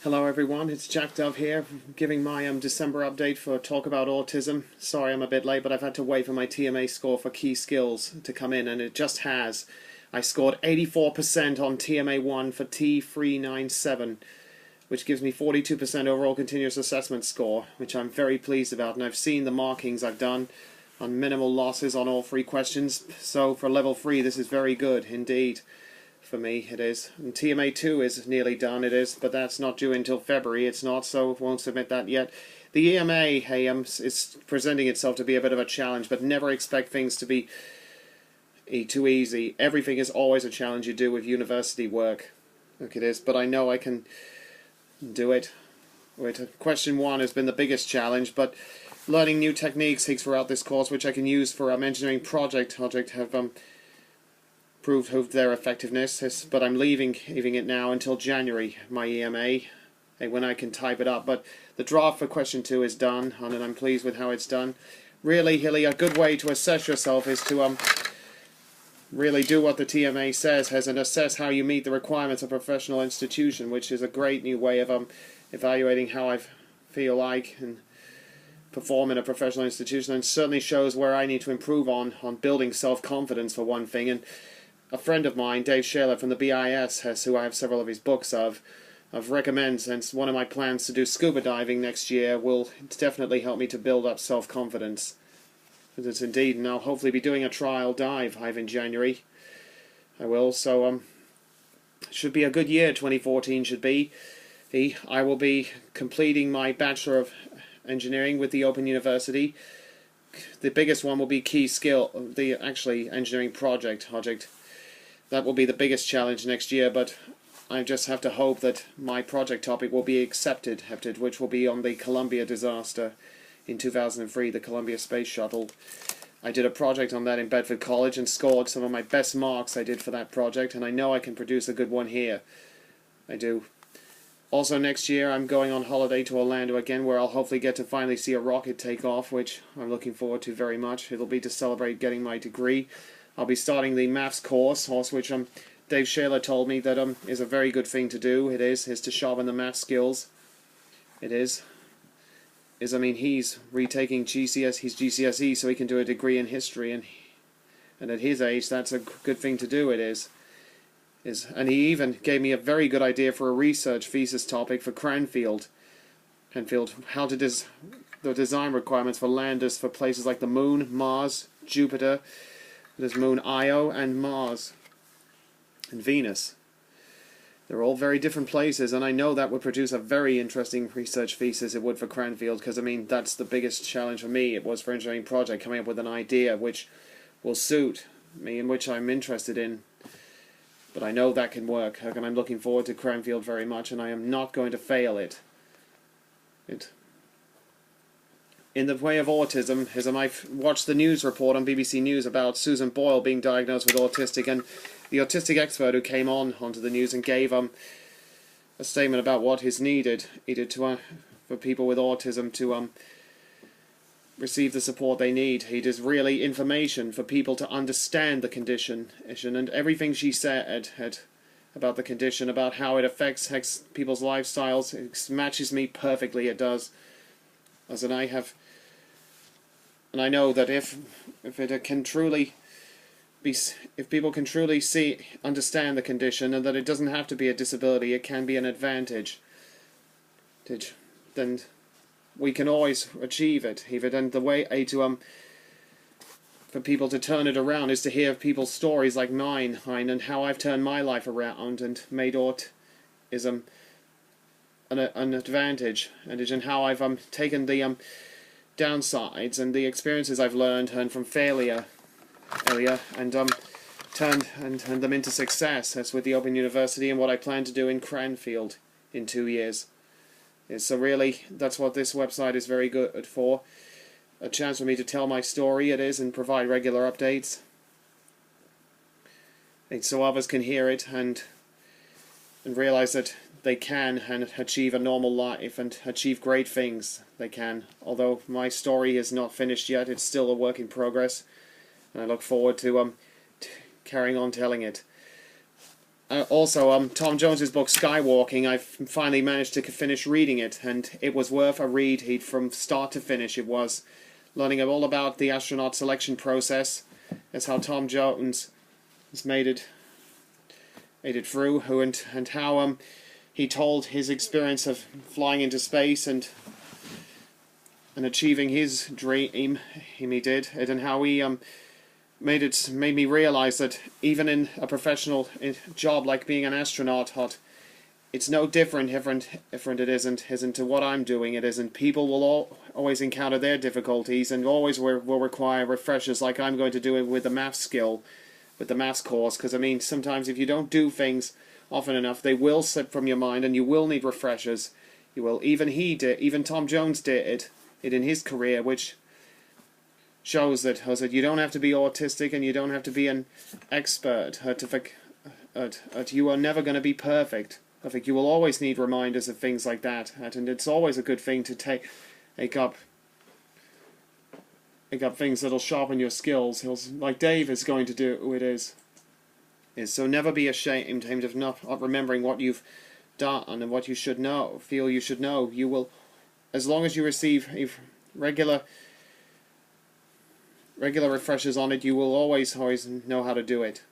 Hello everyone, it's Jack Dove here, giving my December update for Talk About Autism. Sorry I'm a bit late, but I've had to wait for my TMA score for key skills to come in, and it just has. I scored 84% on TMA1 for T397, which gives me 42% overall continuous assessment score, which I'm very pleased about, and I've seen the markings I've done on minimal losses on all 3 questions, so for level 3 this is very good indeed. For me, it is. And TMA2 is nearly done, it is, but that's not due until February, it's not, so won't submit that yet. The EMA is presenting itself to be a bit of a challenge, but never expect things to be too easy. Everything is always a challenge you do with university work. Look, it is, but I know I can do it. Question 1 has been the biggest challenge, but learning new techniques throughout this course, which I can use for engineering project have proved their effectiveness, but I'm leaving it now until January, my EMA, when I can type it up. But the draft for question 2 is done, and I'm pleased with how it's done. Really, Hilly, a good way to assess yourself is to really do what the TMA says, and assess how you meet the requirements of a professional institution, which is a great new way of evaluating how I feel like and perform in a professional institution, and certainly shows where I need to improve on building self-confidence for one thing. And a friend of mine, Dave Shaler from the BIS, who I have several of his books of recommends, and one of my plans to do scuba diving next year will definitely help me to build up self-confidence. It's indeed, and I'll hopefully be doing a trial dive in January. I will, so should be a good year, 2014 should be. I will be completing my Bachelor of Engineering with the Open University. The biggest one will be key skill, the engineering project. That will be the biggest challenge next year, but I just have to hope that my project topic will be accepted, which will be on the Columbia disaster in 2003, the Columbia Space Shuttle. I did a project on that in Bedford College and scored some of my best marks I did for that project, and I know I can produce a good one here. I do. Also next year I'm going on holiday to Orlando again, where I'll hopefully get to finally see a rocket take off, which I'm looking forward to very much. It'll be to celebrate getting my degree. I'll be starting the maths course, which Dave Shaler told me that is a very good thing to do. It is to sharpen the math skills. It is. He's retaking his GCSE so he can do a degree in history, and at his age that's a good thing to do. It is. And he even gave me a very good idea for a research thesis topic for Cranfield, how to the design requirements for landers for places like the Moon, Mars, Jupiter. There's Moon Io and Mars and Venus. They're all very different places, and I know that would produce a very interesting research thesis. It would for Cranfield, because that's the biggest challenge for me. It was for engineering project, coming up with an idea which will suit me and which I'm interested in. But I know that can work, and I'm looking forward to Cranfield very much, and I am not going to fail it. In the way of autism, I've watched the news report on BBC News about Susan Boyle being diagnosed with autistic, and the autistic expert who came onto the news and gave a statement about what is needed for people with autism to receive the support they need. It is really information for people to understand the condition, and everything she said about the condition, about how it affects people's lifestyles, it matches me perfectly. It does. And I know that if people can truly understand the condition, and that it doesn't have to be a disability, it can be an advantage, then we can always achieve it. And the way for people to turn it around is to hear people's stories like mine, and how I've turned my life around and made autism an advantage, and how I've taken the downsides and the experiences I've learned from failure and turned them into success, as with the Open University and what I plan to do in Cranfield in 2 years. So really, that's what this website is very good for. A chance for me to tell my story, it is, and provide regular updates, and so others can hear it and realize that they can achieve a normal life and achieve great things. They can. Although my story is not finished yet, it's still a work in progress, and I look forward to carrying on telling it. Also, Tom Jones's book Skywalking, I finally managed to finish reading it, and it was worth a read. From start to finish, it was learning all about the astronaut selection process. That's how Tom Jones has made it through, and how he told his experience of flying into space and achieving his dream. He did it, and how he made me realize that even in a professional job like being an astronaut, it's no different it isn't to what I'm doing. It isn't. People will always encounter their difficulties and always will require refreshers, like I'm going to do it with the maths skill, with the maths course, because I mean, sometimes if you don't do things often enough, they will slip from your mind and you will need refreshers. You will. Even Tom Jones did it in his career, which shows that you don't have to be autistic and you don't have to be an expert. You are never going to be perfect. I think you will always need reminders of things like that, and it's always a good thing to take up things that'll sharpen your skills. Like Dave is going to do. It is so never be ashamed of not remembering what you've done and what you should know. Feel you should know. You will, as long as you receive regular refreshers on it, you will always know how to do it.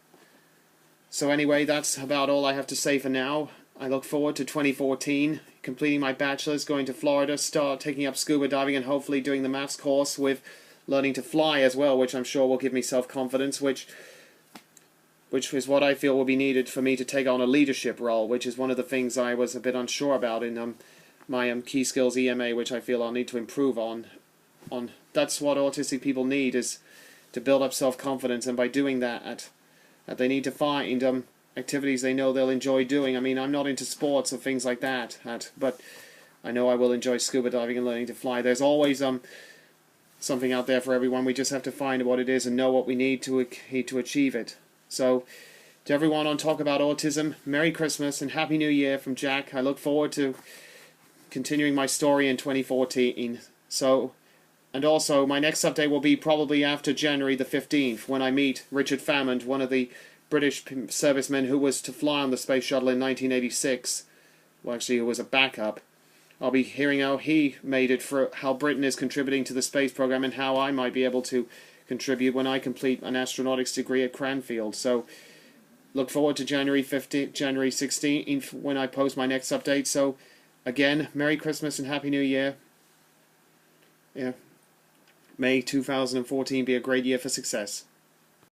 So anyway, that's about all I have to say for now. I look forward to 2014, completing my bachelor's, going to Florida, start taking up scuba diving, and hopefully doing the maths course with learning to fly as well, which I'm sure will give me self-confidence, which is what I feel will be needed for me to take on a leadership role, which is one of the things I was a bit unsure about in my Key Skills EMA, which I feel I'll need to improve on. That's what autistic people need, is to build up self-confidence, and by doing that they need to find activities they know they'll enjoy doing. I mean, I'm not into sports or things like that, but I know I will enjoy scuba diving and learning to fly. There's always something out there for everyone. We just have to find what it is and know what we need to achieve it. So, to everyone on Talk About Autism, Merry Christmas and Happy New Year from Jack. I look forward to continuing my story in 2014. So, and also, my next update will be probably after January the 15th, when I meet Richard Fammond, one of the British servicemen who was to fly on the space shuttle in 1986. Well, actually, who was a backup. I'll be hearing how he made it, for how Britain is contributing to the space program, and how I might be able to contribute when I complete an astronautics degree at Cranfield. So, look forward to January 16th, when I post my next update. So, again, Merry Christmas and Happy New Year. Yeah. May 2014 be a great year for success.